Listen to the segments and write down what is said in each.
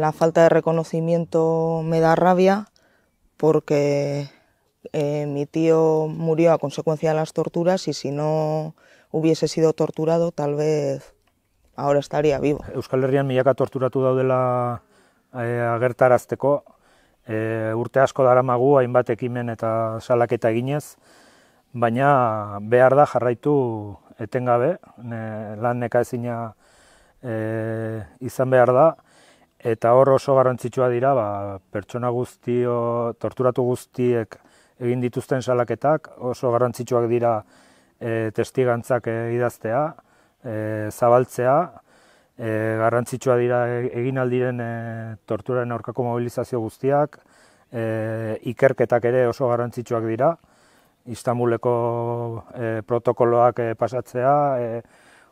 La falta de reconocimiento me da rabia porque mi tío murió a consecuencia de las torturas y si no hubiese sido torturado tal vez ahora estaría vivo. Euskal Herrian milaka torturatu daudela agertarazteko, urte asko daramagu hainbat ekimen eta salaketa eginez, baina behar da jarraitu etengabe, lan nekaezina izan behar da, eta hor oso garrantzitsua dira pertsona torturatu guztiek egin dituzten salaketak, oso garrantzitsuak dira testigantzak idaztea, zabaltzea, garrantzitsua dira egin aldiren torturaren aurkako mobilizazio guztiak, ikerketak ere oso garrantzitsuak dira, Istanbuleko protokoloak pasatzea,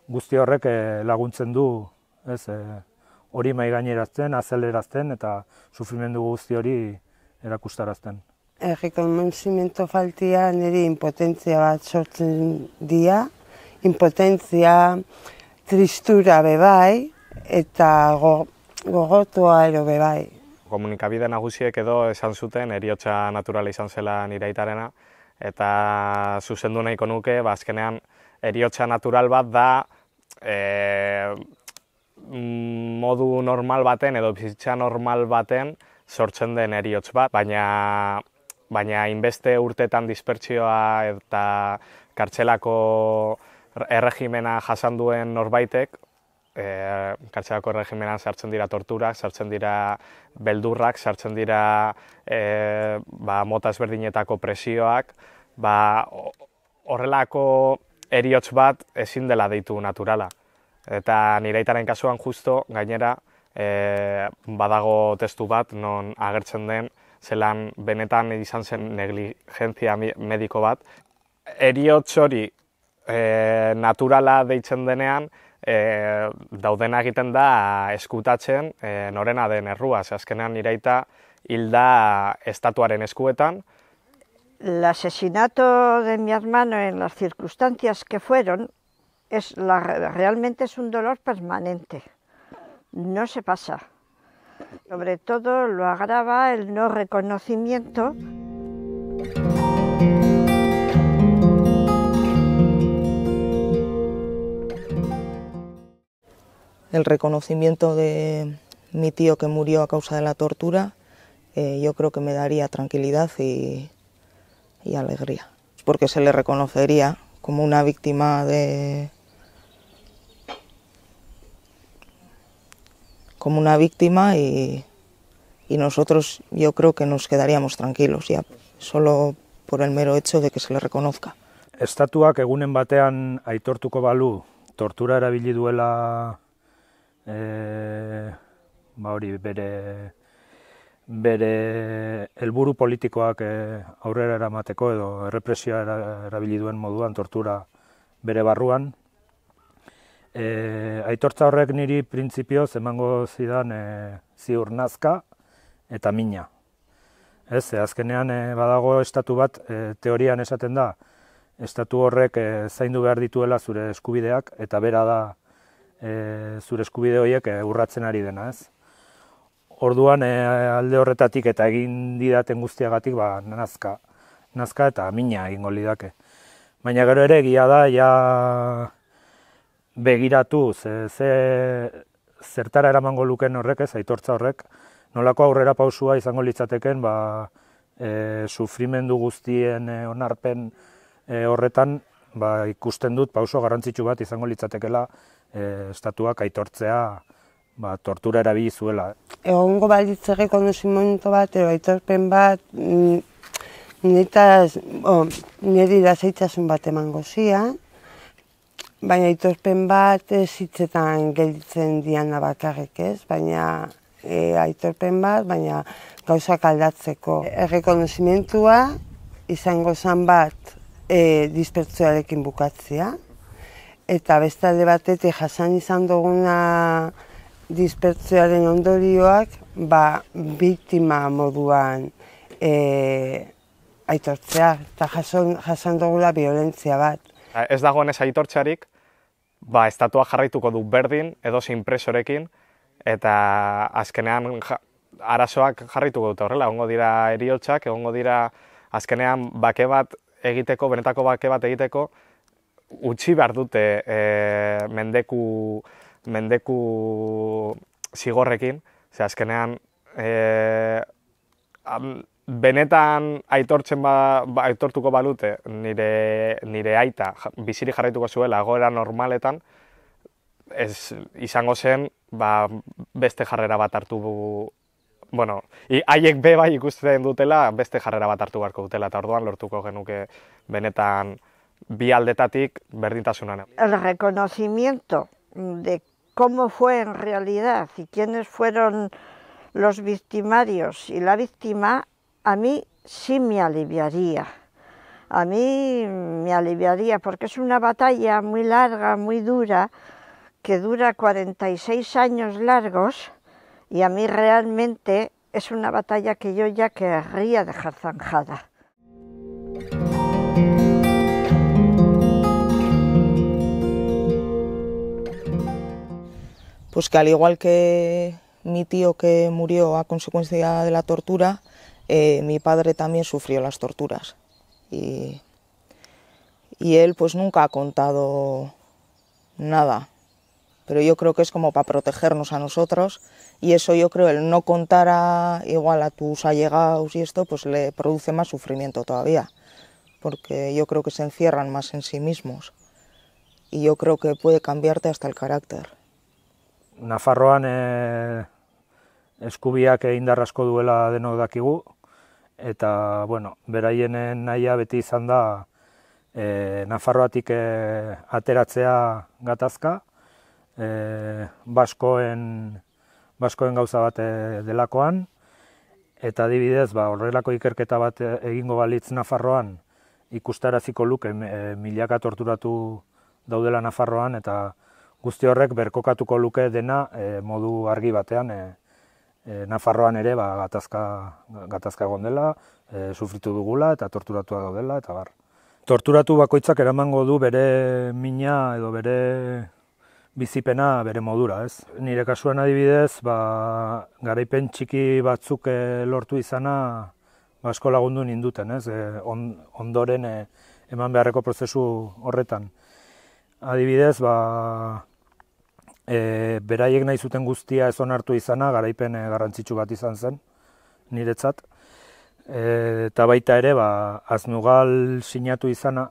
guzti horrek laguntzen du hori mahaigainerazten, azelerazten eta sufrimendu guzti hori erakustarazten. Errekonozimentu faltia niri impotentzia bat sortzen dira, impotentzia, tristura bebai eta gogotua ero bebai. Komunikabide nagusiek edo esan zuten heriotza naturala izan zela nire aitarena, eta zuzendu nahiko nuke, azkenean heriotza natural bat da modu normal baten edo bizitza normal baten sortzen den heriotz bat, baina hainbeste urtetan dispertsioa eta kartzelako erregimena jasan duen norbaitek, kartzelako erregimenan sartzen dira torturak, sartzen dira beldurrak, sartzen dira mota ezberdinetako presioak, horrelako heriotz bat ezin dela deitu naturala. Eta nire aitaren kasuan justo gainera badago testu bat non agertzen den zelan benetan izan zen negligentzia mediko bat. Heriotz hori naturala deitzen denean daudena egiten da eskutatzen norena den errua. Azkenean nire aita hilda estatuaren eskuetan. El asesinato de mi hermano en las circunstancias que fueron realmente es un dolor permanente, no se pasa. Sobre todo lo agrava el no reconocimiento. El reconocimiento de mi tío que murió a causa de la tortura, yo creo que me daría tranquilidad y alegría, porque se le reconocería como una víctima y nosotros yo creo que nos quedaríamos tranquilos ya solo por el mero hecho de que se le reconozca. Estatuak egunen batean aitortuko balu tortura erabili duela hori bere helburu politikoak aurrera eramateko edo errepresioa erabili duen moduan tortura bere barruan. Aitortza horrek niri printzipioz emango zidan ziur nazka eta mina. Azkenean badago estatu bat, teorian esaten da, estatu horrek zaindu behar dituela zure eskubideak eta bera da zure eskubide horiek urratzen ari dena. Orduan alde horretatik eta egin didaten guztiagatik nazka eta mina egingo lidake. Baina gero ere egia da, begiratu, zertara eramango luken horrek, aitortza horrek, nolako aurrera pausua izango litzateken, sufrimendu guztien onarpen horretan, ikusten dut pauso garrantzitsu bat izango litzatekela estatuak aitortzea tortura erabili zuela. Egongo balitz errekonozimentu bat, aitorpen bat, niri lasaitasun bat emango zian, baina aitorpen bat ez hitzetan gelditzen diana bakarrik ez, baina aitorpen bat, baina gauzak aldatzeko. Errekonozimentua izango zen bat dispertsioarekin bukatzea, eta bestalde batetik jasan izan duguna dispertsioaren ondorioak biktima moduan aitortzea, eta jasan dugula violentzia bat. Ez dagoen ez aitortzarik, estatuak jarraituko du berdin edozein presorekin eta azkenean arazoak jarrituko dute horrela, egongo dira heriotzak, egongo dira azkenean bake bat egiteko, benetako bake bat egiteko, utzi behar dute mendeku zigorrekin, ze azkenean benetan aitortuko balute nire aita bizirik jarraituko zuela egoera normaletan, izango zen beste jarrera bat hartu, haiek be bai ikusten dutela beste jarrera bat hartu beharko dutela, eta orduan lortuko genuke benetan bi aldetatik berdintasunan. El reconocimiento de cómo fue en realidad y quiénes fueron los victimarios y la víctima, a mí sí me aliviaría. A mí me aliviaría porque es una batalla muy larga, muy dura, que dura 46 años largos, y a mí realmente es una batalla que yo ya querría dejar zanjada. Pues que al igual que mi tío que murió a consecuencia de la tortura, mi padre también sufrió las torturas. Y él pues nunca ha contado nada. Pero yo creo que es como para protegernos a nosotros, y eso yo creo, el no contar igual a tus allegados y esto, pues le produce más sufrimiento todavía, porque yo creo que se encierran más en sí mismos, y yo creo que puede cambiarte hasta el carácter. Nafarroan eskubiak indar asko duela denok dakigu, eta beraien nahia beti izan da Nafarroatik ateratzea gatazka, baskoen gauza bat delakoan, eta adibidez horrelako ikerketa bat egingo balitz Nafarroan ikustaraziko luke milaka torturatu daudela Nafarroan, eta guzti horrek berkokatuko luke dena modu argi batean Nafarroan ere gatazka egon dela, sufritu dugula eta torturatua daudela, eta bar. Torturatu bakoitzak eramango du bere mina edo bere bizipena bere modura, ez? Nire kasuan adibidez, garaipen txiki batzuk lortu izana asko lagundu ninduten, ez? Ondoren eman beharreko prozesu horretan. Adibidez, beraiek nahi zuten guztia ez onartu izana, garaipen garrantzitsu bat izan zen, niretzat. Eta baita ere, Aznugal sinatu izana,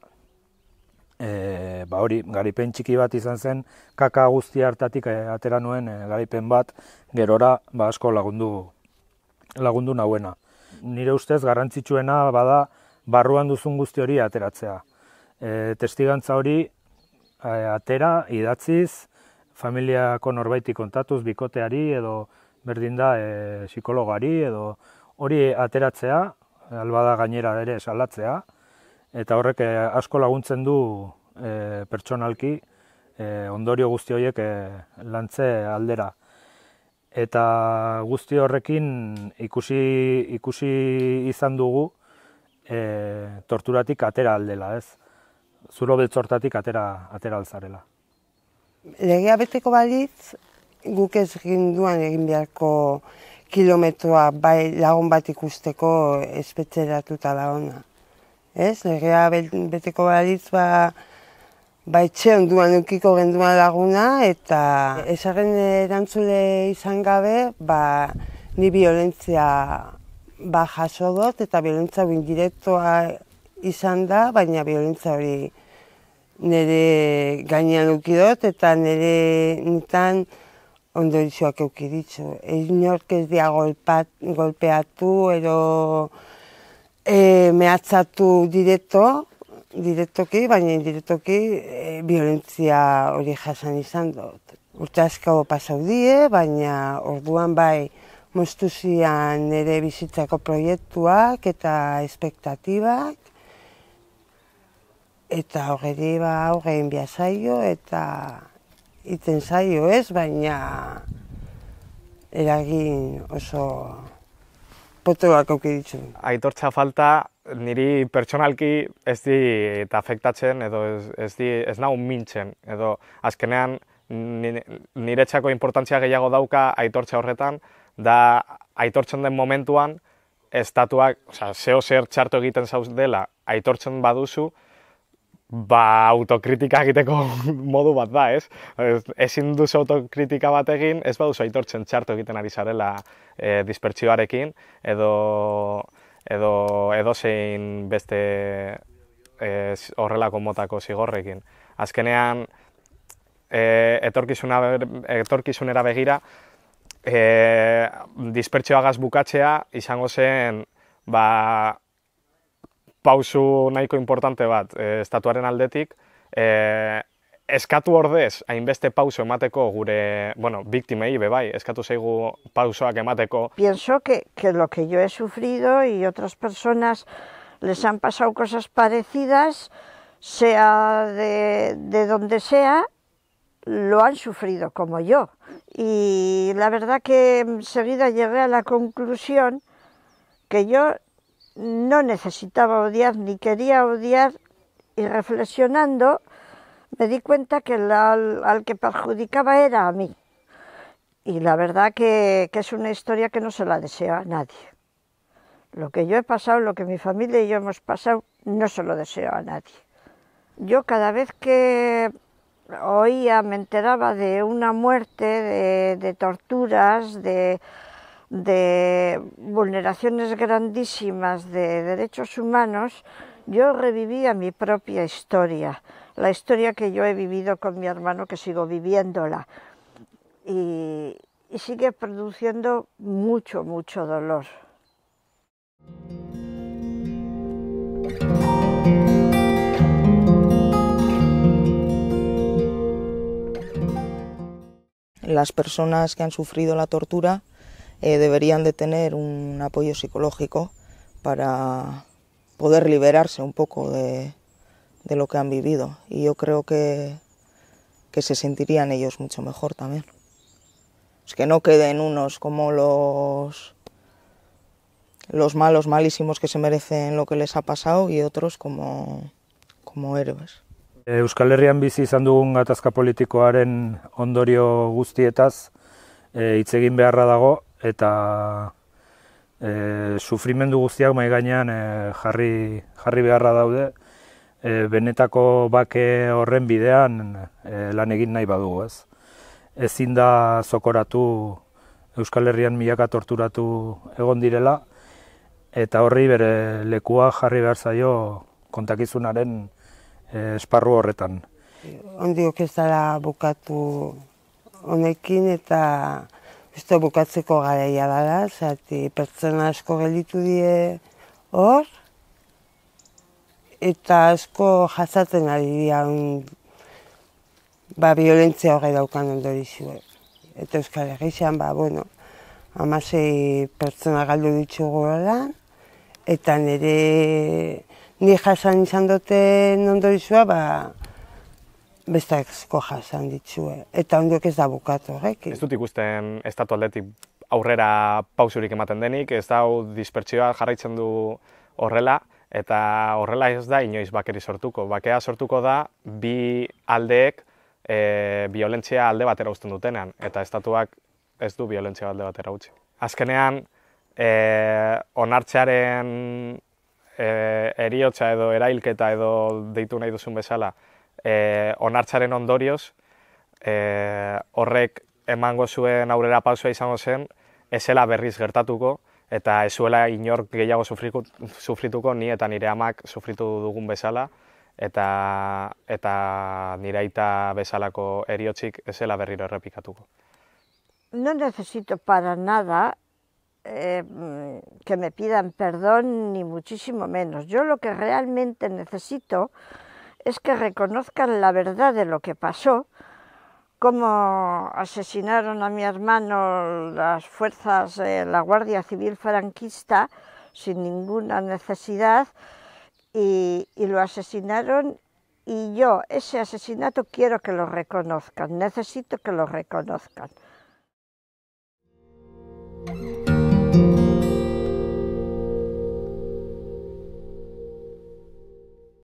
hori, garaipen txiki bat izan zen, kaka guztia hartatik atera nuen garaipen bat, gerora asko lagundu nauena. Nire ustez garrantzitsuena bada barruan duzun guzti hori ateratzea. Testigantza hori atera, idatziz, familiako norbaiti kontatuz, bikoteari edo berdin da psikologari edo hori ateratzea, albada gainera ere salatzea, eta horrek asko laguntzen du pertsonalki ondorio guzti horiek lantze aldera. Eta guzti horrekin ikusi izan dugu torturatik atera aldela, ez? Zuro beltzortatik atera alzarela. Legea beteko balitz, guk ez egin beharko kilometroa bai lagun bat ikusteko espetxeratuta da ona. Ez, legea beteko balitz etxe onduan eukiko genduan laguna, eta esaren erantzule izan gabe, ni violentzia jaso dut, eta violentzia indirektoa izan da, baina violentzia hori nire gainean eukidot, eta nire nitan ondorizioak eukiditzu. Inork ez dia golpeatu, edo mehatzatu direktoki, baina indirektoki violentzia hori jasan izan dut. Urte asko pasau die, baina orduan bai moztu zian nire bizitzako proiektuak eta espektatibak, eta horreri aurrein behar zaio eta iten zaio ez, baina eragin oso potroak aukiritzu. Aitortza falta niri pertsonalki ez dit afektatzen edo ez nau mintzen, edo azkenean niretzako importantzia gehiago dauka aitortza horretan, da aitortzen den momentuan, estatuak, zeo zer txarto egiten zauz dela, aitortzen baduzu, autokritika egiteko modu bat da, ez? Ezin duzu autokritika bat egin, ez baduzu aitortzen txarto egiten ari zarela dispertsioarekin, edo zein beste horrelako motako zigorrekin. Azkenean, etorkizunera begira, dispertsioagaz bukatzea izango zen pausu nahiko importante bat estatuaren aldetik, eskatu ordez hainbeste pauso emateko gure, biktimei bai, eskatu zaigu pausoak emateko. Pienso que lo que yo he sufrido y otras personas les han pasado cosas parecidas, sea de donde sea, lo han sufrido como yo. Y la verdad que enseguida llegué a la conclusión que yo no necesitaba odiar ni quería odiar, y reflexionando me di cuenta que al que perjudicaba era a mí. Y la verdad que es una historia que no se la deseo a nadie. Lo que yo he pasado, lo que mi familia y yo hemos pasado, no se lo deseo a nadie. Yo cada vez que oía, me enteraba de una muerte, de torturas, de vulneraciones grandísimas de derechos humanos, yo revivía mi propia historia, la historia que yo he vivido con mi hermano, que sigo viviéndola, y sigue produciendo mucho, mucho dolor. Las personas que han sufrido la tortura deberían de tener un apoyo psicológico para poder liberarse un poco de lo que han vivido, y yo creo que se sentirían ellos mucho mejor también. Es que no queden unos como los malos, malísimos, que se merecen lo que les ha pasado, y otros como héroes. Euskal Herrian bizi izan dugun gatazka politikoaren ondorio guztietaz hitz egin beharra dago, eta sufrimendu guztiak mahai gainean jarri beharra daude, benetako bake horren bidean lan egin nahi badugu, ez. Ezin da zokoratu Euskal Herrian milaka torturatu egon direla, eta horri bere lekua jarri behar zaio kontakizunaren esparru horretan. Ondiok ez dela bukatu honekin, eta uste bukatzeko garaia dela, zati pertsona asko gelditu die hor, eta asko jasaten ari dira violentzia horre daukan ondorizue. Eta Euskal Herrian, 16 pertsona galdu ditugu lan, eta ni jasan izan duten ondorizua, beste asko jasan dituzue. Eta ondiok ez da bukatu horrekin. Ez dut ikusten estatu aldetik aurrera pausurik ematen denik, ez da dispertsioa jarraitzen du horrela, eta horrela ez da inoiz bakeri sortuko. Bakea sortuko da bi aldeek violentzia alde batera uzten dutenean, eta estatuak ez du violentzia alde batera utzi. Azkenean, onartzearen heriotza edo erailketa edo deitu nahi duzun bezala, onartzearen ondorioz, horrek emango zuen aurrera pausua izango zen, ez zela berriz gertatuko, eta ez zuela inork gehiago sufrituko, ni eta nire amak sufritu dugun bezala, eta nire aita bezalako heriotzik ez zela berriro errepikatuko. No necesito para nada que me pidan perdón, ni muchísimo menos. Yo lo que realmente necesito es que reconozcan la verdad de lo que pasó, cómo asesinaron a mi hermano las fuerzas, la Guardia Civil franquista, sin ninguna necesidad, y lo asesinaron, y yo ese asesinato quiero que lo reconozcan, necesito que lo reconozcan.